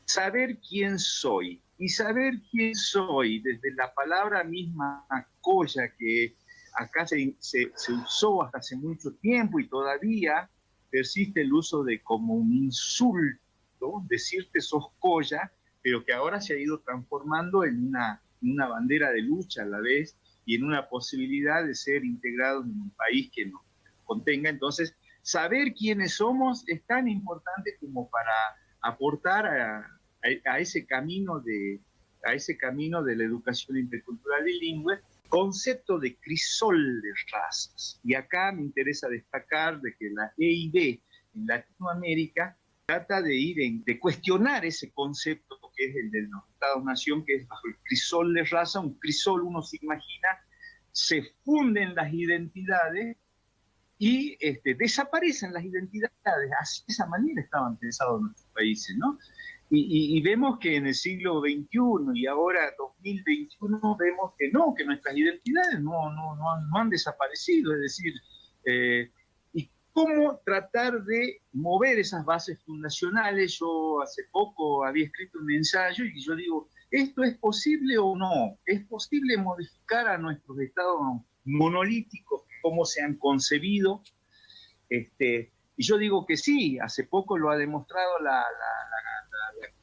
saber quién soy. Y saber quién soy, desde la palabra misma colla, que acá se usó hasta hace mucho tiempo y todavía persiste el uso de como un insulto, decirte sos colla, pero que ahora se ha ido transformando en una bandera de lucha a la vez y en una posibilidad de ser integrados en un país que nos contenga. Entonces, saber quiénes somos es tan importante como para aportar a ese camino de la educación intercultural bilingüe, concepto de crisol de razas. Y acá me interesa destacar de que la EIB en Latinoamérica trata de cuestionar ese concepto que es el de los Estados-nación, que es bajo el crisol de raza. Un crisol, uno se imagina, se funden las identidades y desaparecen las identidades. Así, de esa manera estaban pensados nuestros países, ¿no? Y vemos que en el siglo XXI y ahora 2021 vemos que nuestras identidades no han desaparecido. Es decir, y cómo tratar de mover esas bases fundacionales. Yo hace poco había escrito un ensayo y yo digo, ¿esto es posible o no? ¿Es posible modificar a nuestros estados monolíticos, cómo se han concebido? Y yo digo que sí. Hace poco lo ha demostrado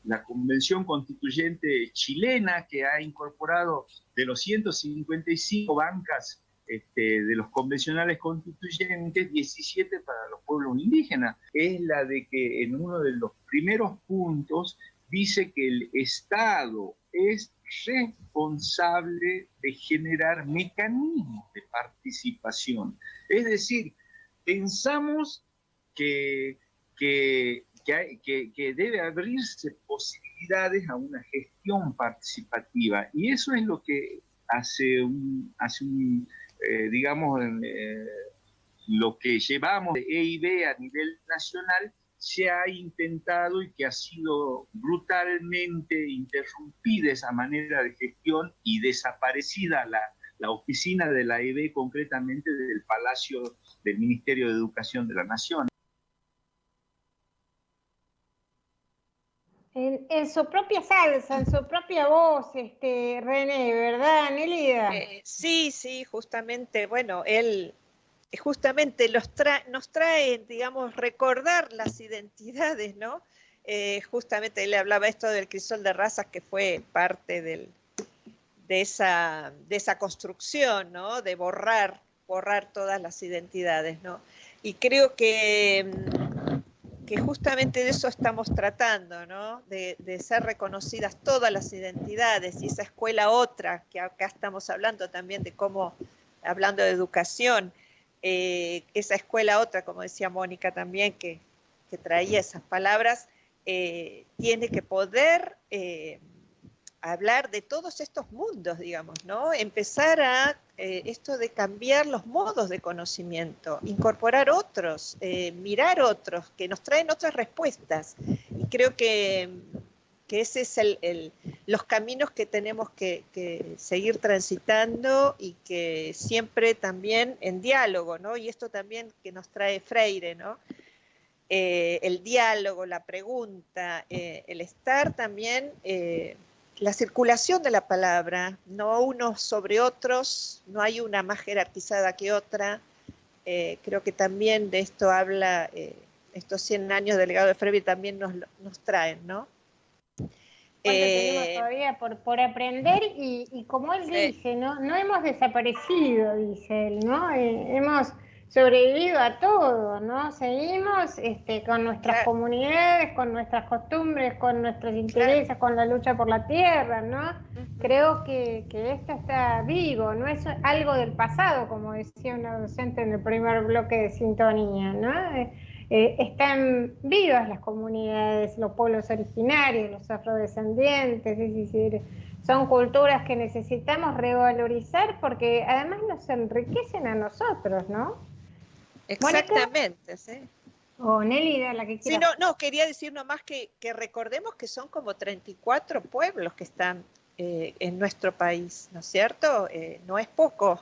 la Convención Constituyente chilena, que ha incorporado de los 155 bancas de los convencionales constituyentes, 17 para los pueblos indígenas. Es la de que en uno de los primeros puntos dice que el Estado es responsable de generar mecanismos de participación. Es decir, pensamos que debe abrirse posibilidades a una gestión participativa, y eso es lo que digamos, lo que llevamos de EIB a nivel nacional se ha intentado y que ha sido brutalmente interrumpida esa manera de gestión y desaparecida la oficina de la EIB, concretamente del Palacio del Ministerio de Educación de la Nación. En su propia salsa, en su propia voz, René, ¿verdad, Nélida? Sí, justamente, bueno, él justamente nos trae, digamos, recordar las identidades, ¿no? Justamente él hablaba esto del crisol de razas, que fue parte de esa construcción, ¿no? De borrar todas las identidades, ¿no? Y creo que justamente de eso estamos tratando, ¿no? De ser reconocidas todas las identidades, y esa escuela otra, que acá estamos hablando también de cómo, hablando de educación, esa escuela otra, como decía Mónica también, que traía esas palabras, tiene que poder hablar de todos estos mundos, digamos, ¿no? Empezar a esto de cambiar los modos de conocimiento, incorporar otros, mirar otros, que nos traen otras respuestas. Y creo que ese es los caminos que tenemos que seguir transitando, y que siempre también en diálogo, ¿no? Y esto también que nos trae Freire, ¿no? El diálogo, la pregunta, el estar también... la circulación de la palabra, no unos sobre otros, no hay una más jerarquizada que otra. Creo que también de esto habla estos 100 años del legado de Freire, también nos traen, ¿no? Tenemos todavía por aprender, y como él dice, no hemos desaparecido, dice él, ¿no? Hemos sobrevivido a todo, ¿no? Seguimos con nuestras comunidades, con nuestras costumbres, con nuestros intereses, con la lucha por la tierra, ¿no? Creo que esto está vivo, no es algo del pasado, como decía una docente en el primer bloque de Sintonía, ¿no? Están vivas las comunidades, los pueblos originarios, los afrodescendientes, es decir, son culturas que necesitamos revalorizar, porque además nos enriquecen a nosotros, ¿no? Exactamente, ¿sí? O Nélida, la que quiera. Sí, no, quería decir nomás que recordemos que son como 34 pueblos que están en nuestro país, ¿no es cierto? No es poco.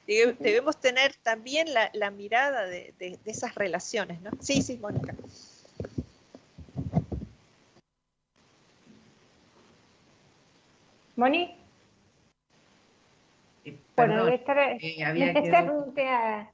Debemos tener también la mirada de esas relaciones, ¿no? Sí, Mónica. Moni. Bueno, Perdón, había está quedado... muteada.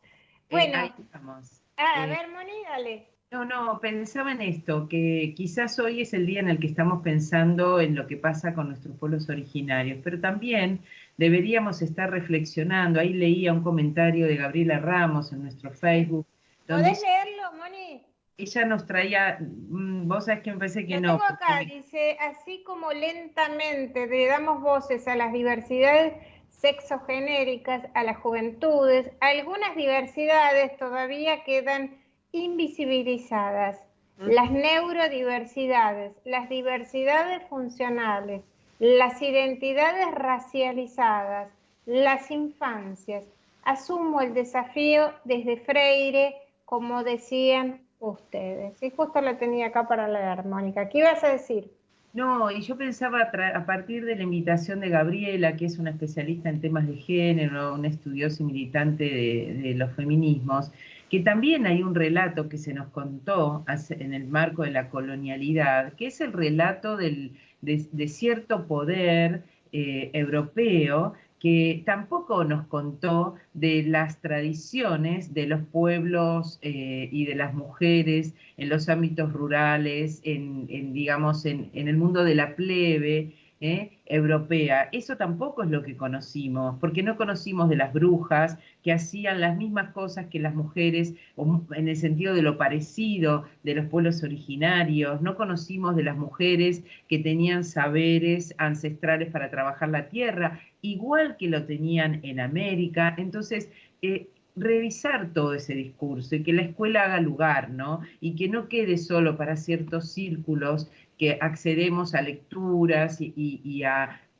Bueno, ahí estamos. a ver, Moni, dale. No, pensaba en esto, que quizás hoy es el día en el que estamos pensando en lo que pasa con nuestros pueblos originarios, pero también deberíamos estar reflexionando. Ahí leía un comentario de Gabriela Ramos en nuestro Facebook. ¿Podés leerlo, Moni? Ella nos traía, vos sabés que me parece que Lo no. tengo acá, dice, así como lentamente le damos voces a las diversidades sexogenéricas, a las juventudes, algunas diversidades todavía quedan invisibilizadas. Las neurodiversidades, las diversidades funcionales, las identidades racializadas, las infancias. Asumo el desafío desde Freire, como decían ustedes. Y justo la tenía acá para leer, Mónica. ¿Qué ibas a decir? No, y yo pensaba a partir de la invitación de Gabriela, que es una especialista en temas de género, una estudiosa y militante de los feminismos, que también hay un relato que se nos contó en el marco de la colonialidad, que es el relato de cierto poder europeo, que tampoco nos contó de las tradiciones de los pueblos y de las mujeres en los ámbitos rurales, digamos, en el mundo de la plebe europea. Eso tampoco es lo que conocimos, porque no conocimos de las brujas que hacían las mismas cosas que las mujeres, en el sentido de lo parecido de los pueblos originarios. No conocimos de las mujeres que tenían saberes ancestrales para trabajar la tierra, igual que lo tenían en América. Entonces, revisar todo ese discurso y que la escuela haga lugar, ¿no? Y que no quede solo para ciertos círculos que accedemos a lecturas y a